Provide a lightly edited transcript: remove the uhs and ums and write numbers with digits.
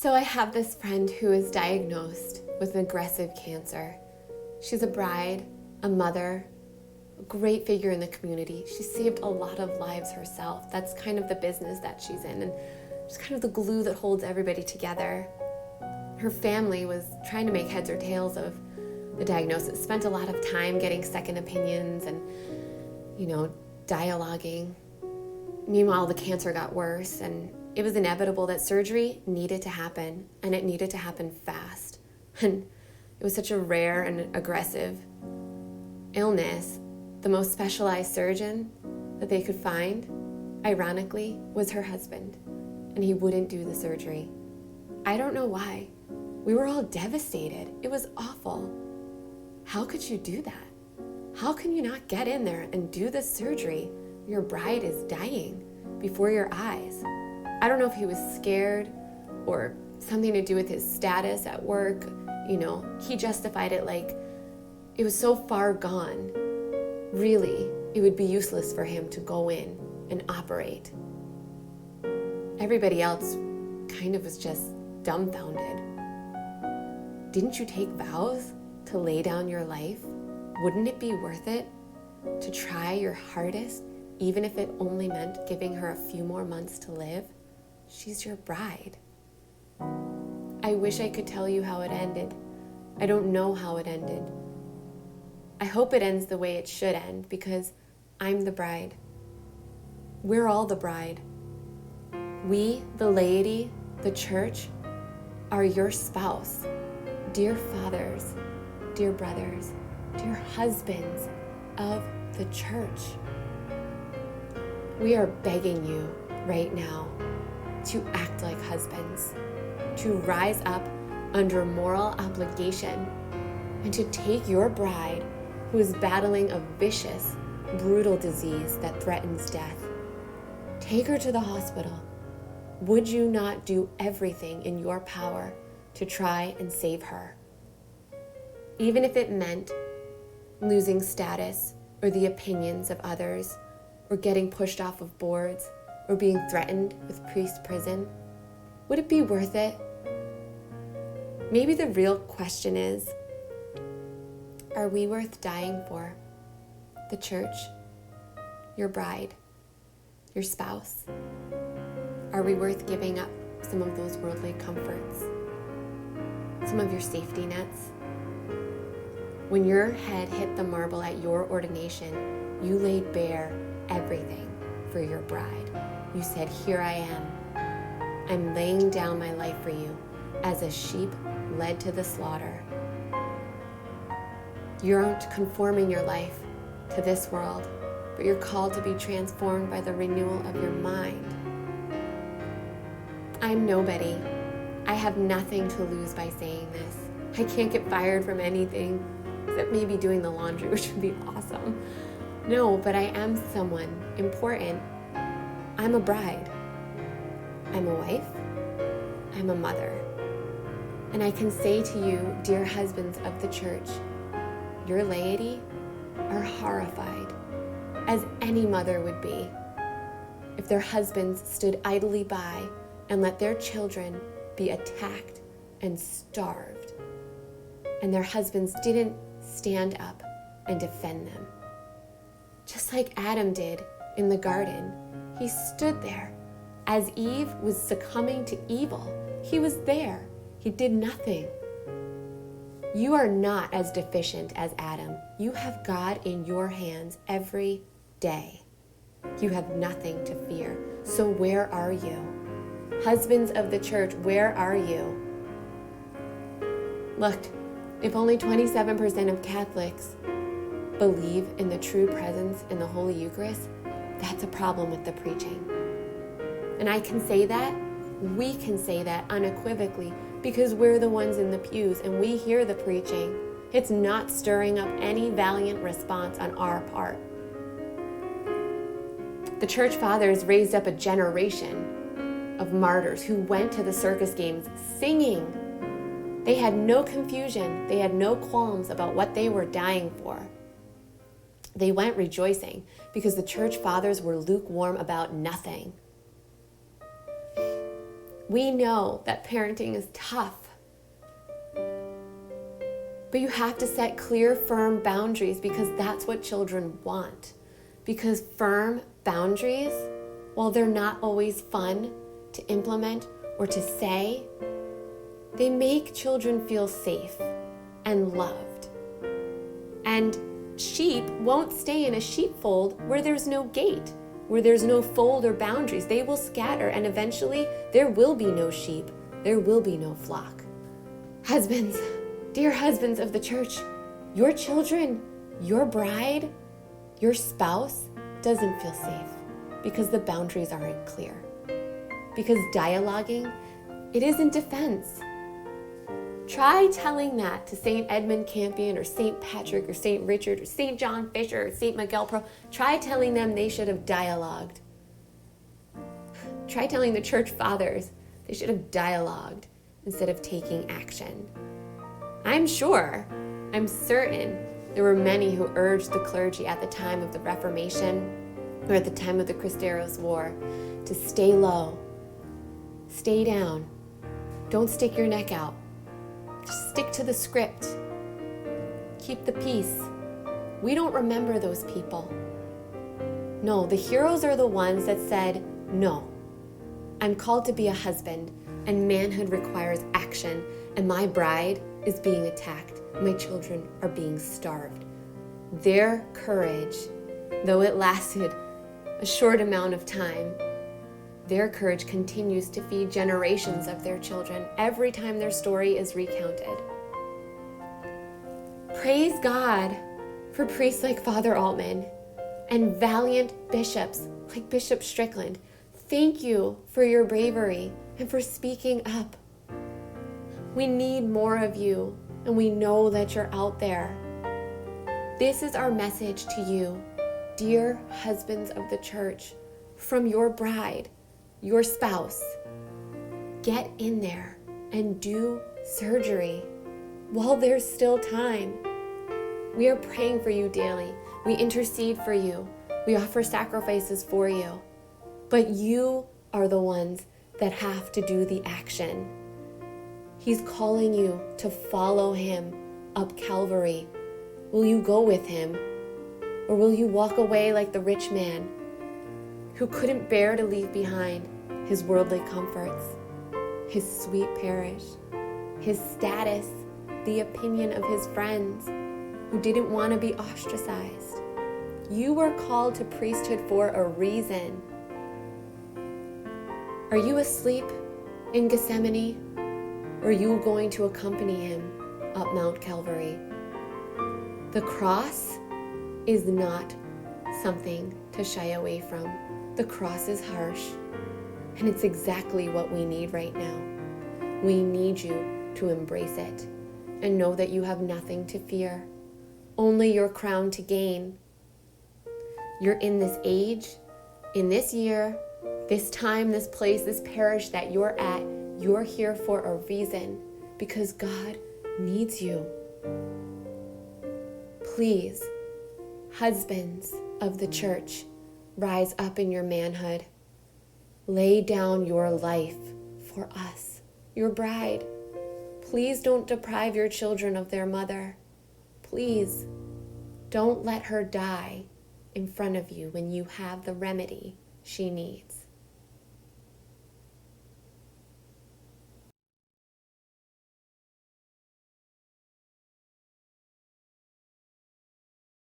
So I have this friend who is diagnosed with aggressive cancer. She's a bride, a mother, a great figure in the community. She saved a lot of lives herself. That's kind of the business that she's in, and she's kind of the glue that holds everybody together. Her family was trying to make heads or tails of the diagnosis, spent a lot of time getting second opinions and, dialoguing. Meanwhile, the cancer got worse, and it was inevitable that surgery needed to happen, and it needed to happen fast. And it was such a rare and aggressive illness. The most specialized surgeon that they could find, ironically, was her husband, and he wouldn't do the surgery. I don't know why. We were all devastated. It was awful. How could you do that? How can you not get in there and do the surgery? Your bride is dying before your eyes. I don't know if he was scared or something to do with his status at work. He justified it like it was so far gone. Really, it would be useless for him to go in and operate. Everybody else kind of was just dumbfounded. Didn't you take vows to lay down your life? Wouldn't it be worth it to try your hardest, even if it only meant giving her a few more months to live? She's your bride. I wish I could tell you how it ended. I don't know how it ended. I hope it ends the way it should end, because I'm the bride. We're all the bride. We, the laity, the church, are your spouse. Dear fathers, dear brothers, dear husbands of the church. We are begging you right now to act like husbands, to rise up under moral obligation, and to take your bride, who is battling a vicious, brutal disease that threatens death. Take her to the hospital. Would you not do everything in your power to try and save her? Even if it meant losing status or the opinions of others, or getting pushed off of boards, or being threatened with priest prison, would it be worth it? Maybe the real question is, are we worth dying for? The church, your bride, your spouse? Are we worth giving up some of those worldly comforts, some of your safety nets? When your head hit the marble at your ordination, you laid bare everything for your bride. You said, "Here I am. I'm laying down my life for you as a sheep led to the slaughter." You aren't conforming your life to this world, but you're called to be transformed by the renewal of your mind. I'm nobody. I have nothing to lose by saying this. I can't get fired from anything, except maybe doing the laundry, which would be awesome. No, but I am someone important. I'm a bride. I'm a wife. I'm a mother. And I can say to you, dear husbands of the church, your laity are horrified, as any mother would be, if their husbands stood idly by and let their children be attacked and starved, and their husbands didn't stand up and defend them. Just like Adam did in the garden, he stood there. As Eve was succumbing to evil, he was there. He did nothing. You are not as deficient as Adam. You have God in your hands every day. You have nothing to fear. So where are you? Husbands of the church, where are you? Look, if only 27% of Catholics believe in the true presence in the Holy Eucharist, that's a problem with the preaching. And I can say that, we can say that unequivocally, because we're the ones in the pews and we hear the preaching. It's not stirring up any valiant response on our part. The church fathers raised up a generation of martyrs who went to the circus games singing. They had no confusion. They had no qualms about what they were dying for. They went rejoicing because the church fathers were lukewarm about nothing. We know that parenting is tough. But you have to set clear, firm boundaries because that's what children want. Because firm boundaries, while they're not always fun to implement or to say, they make children feel safe and loved. And sheep won't stay in a sheepfold where there's no gate, where there's no fold or boundaries. They will scatter, and eventually there will be no sheep. There will be no flock. Husbands, dear husbands of the church, your children, your bride, your spouse doesn't feel safe because the boundaries aren't clear. Because dialoguing, it isn't defense. Try telling that to St. Edmund Campion or St. Patrick or St. Richard or St. John Fisher or St. Miguel Pro. Try telling them they should have dialogued. Try telling the church fathers they should have dialogued instead of taking action. I'm certain there were many who urged the clergy at the time of the Reformation or at the time of the Cristeros War to stay low, stay down, don't stick your neck out. Just stick to the script. Keep the peace. We don't remember those people. No, the heroes are the ones that said, no, I'm called to be a husband, and manhood requires action, and my bride is being attacked. My children are being starved. Their courage, though it lasted a short amount of time, their courage continues to feed generations of their children every time their story is recounted. Praise God for priests like Father Altman and valiant bishops like Bishop Strickland. Thank you for your bravery and for speaking up. We need more of you, and we know that you're out there. This is our message to you, dear husbands of the church, from your bride, your spouse. Get in there and do surgery while there's still time. We are praying for you daily. We intercede for you. We offer sacrifices for you. But you are the ones that have to do the action. He's calling you to follow him up Calvary. Will you go with him? Or will you walk away like the rich man who couldn't bear to leave behind his worldly comforts, his sweet parish, his status, the opinion of his friends, who didn't want to be ostracized? You were called to priesthood for a reason. Are you asleep in Gethsemane? Or are you going to accompany him up Mount Calvary? The cross is not something to shy away from. The cross is harsh, and it's exactly what we need right now. We need you to embrace it and know that you have nothing to fear, only your crown to gain. You're in this age, in this year, this time, this place, this parish that you're at. You're here for a reason, because God needs you. Please, husbands of the church, rise up in your manhood. Lay down your life for us, your bride. Please don't deprive your children of their mother. Please don't let her die in front of you when you have the remedy she needs.